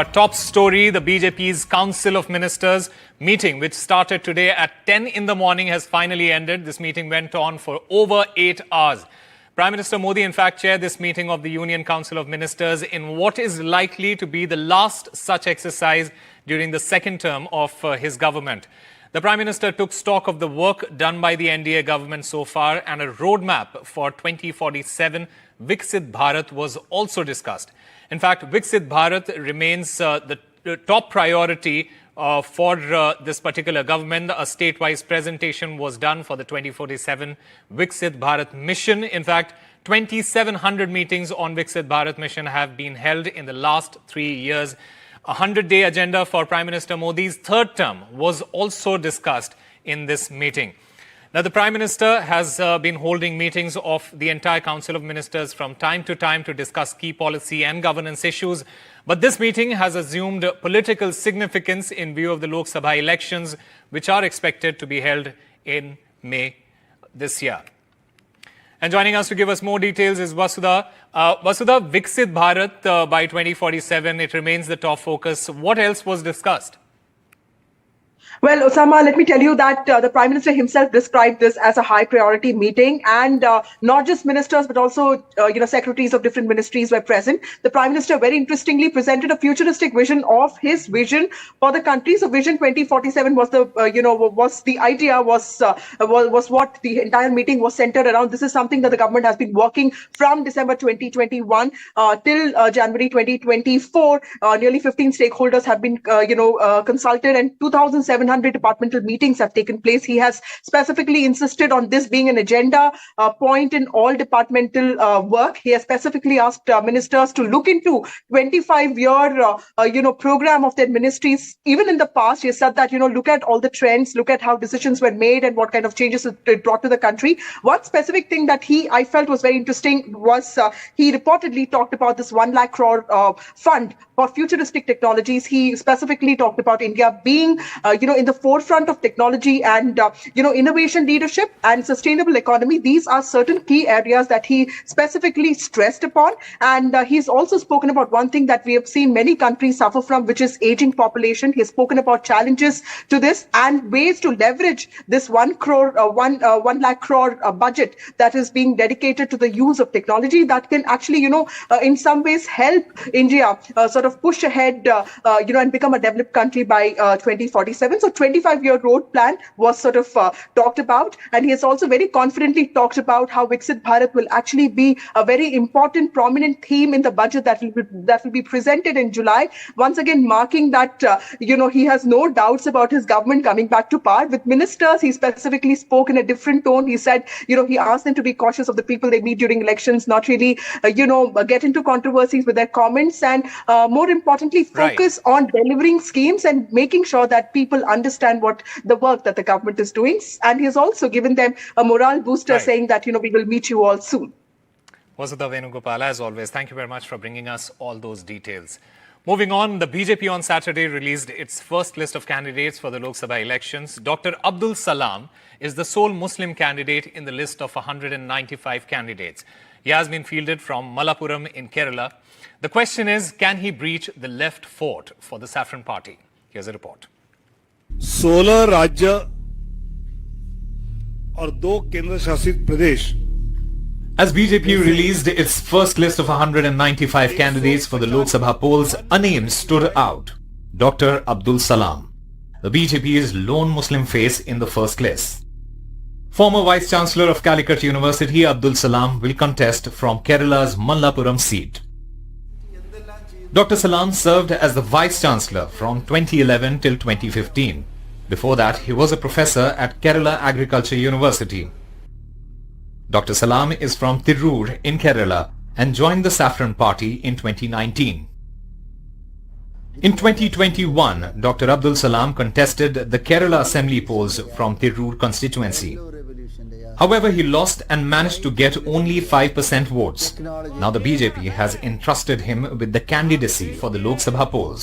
A top story, the BJP's Council of Ministers meeting, which started today at 10 in the morning, has finally ended. This meeting went on for over 8 hours. Prime Minister Modi, in fact, chaired this meeting of the Union Council of Ministers in what is likely to be the last such exercise during the second term of his government. The Prime Minister took stock of the work done by the NDA government so far, and a roadmap for 2047 Viksit Bharat was also discussed. In fact, Viksit Bharat remains the top priority for this particular government. A state-wise presentation was done for the 2047 Viksit Bharat Mission. In fact, 2,700 meetings on Viksit Bharat Mission have been held in the last 3 years. A 100-day agenda for Prime Minister Modi's third term was also discussed in this meeting. Now, the Prime Minister has been holding meetings of the entire Council of Ministers from time to discuss key policy and governance issues. But this meeting has assumed political significance in view of the Lok Sabha elections, which are expected to be held in May this year. And joining us to give us more details is Vasudha. Vasudha, Viksit Bharat by 2047, it remains the top focus. What else was discussed? Well, Osama, let me tell you that the Prime Minister himself described this as a high priority meeting, and not just ministers, but also, secretaries of different ministries were present. The Prime Minister very interestingly presented a futuristic vision of his vision for the country. So Vision 2047 was the idea, was what the entire meeting was centered around. This is something that the government has been working from December 2021 till January 2024. Nearly 15 stakeholders have been, consulted, and 2,700 departmental meetings have taken place. He has specifically insisted on this being an agenda point in all departmental work. He has specifically asked ministers to look into 25-year, program of their ministries. Even in the past, he has said that, look at all the trends, look at how decisions were made and what kind of changes it brought to the country. One specific thing that I felt was very interesting was he reportedly talked about this 1 lakh crore fund for futuristic technologies. He specifically talked about India being, in the forefront of technology and, innovation leadership and sustainable economy. These are certain key areas that he specifically stressed upon. And he's also spoken about one thing that we have seen many countries suffer from, which is aging population. He's spoken about challenges to this and ways to leverage this 1 lakh crore budget that is being dedicated to the use of technology that can actually, in some ways help India sort of push ahead, and become a developed country by 2047. So 25-year road plan was sort of talked about, and he has also very confidently talked about how Viksit Bharat will actually be a very important, prominent theme in the budget that will be presented in July. Once again, marking that he has no doubts about his government coming back to power. With ministers, he specifically spoke in a different tone. He said, he asked them to be cautious of the people they meet during elections, not really, get into controversies with their comments, and more importantly, focus on delivering schemes and making sure that people understand what the work that the government is doing. And he has also given them a morale booster, saying that, we will meet you all soon. Vasudha Venugopala, as always, thank you very much for bringing us all those details. Moving on, the BJP on Saturday released its first list of candidates for the Lok Sabha elections. Dr. Abdul Salam is the sole Muslim candidate in the list of 195 candidates. He has been fielded from Malappuram in Kerala. The question is, can he breach the left fort for the Saffron Party? Here's a report. 16 राज्य और 2 केंद्र शासित प्रदेश. As BJP released its first list of 195 candidates for the Lok Sabha polls, a name stood out: Dr. Abdul Salam, the BJP's lone Muslim face in the first list. Former Vice Chancellor of Calicut University, Abdul Salam will contest from Kerala's Malappuram seat. Dr. Salam served as the Vice Chancellor from 2011 till 2015. Before that, he was a professor at Kerala Agriculture University. Dr. Salam is from Tirur in Kerala and joined the Saffron Party in 2019. In 2021, Dr. Abdul Salam contested the Kerala Assembly polls from Tirur constituency. However, he lost and managed to get only 5% votes. Now the BJP has entrusted him with the candidacy for the Lok Sabha polls.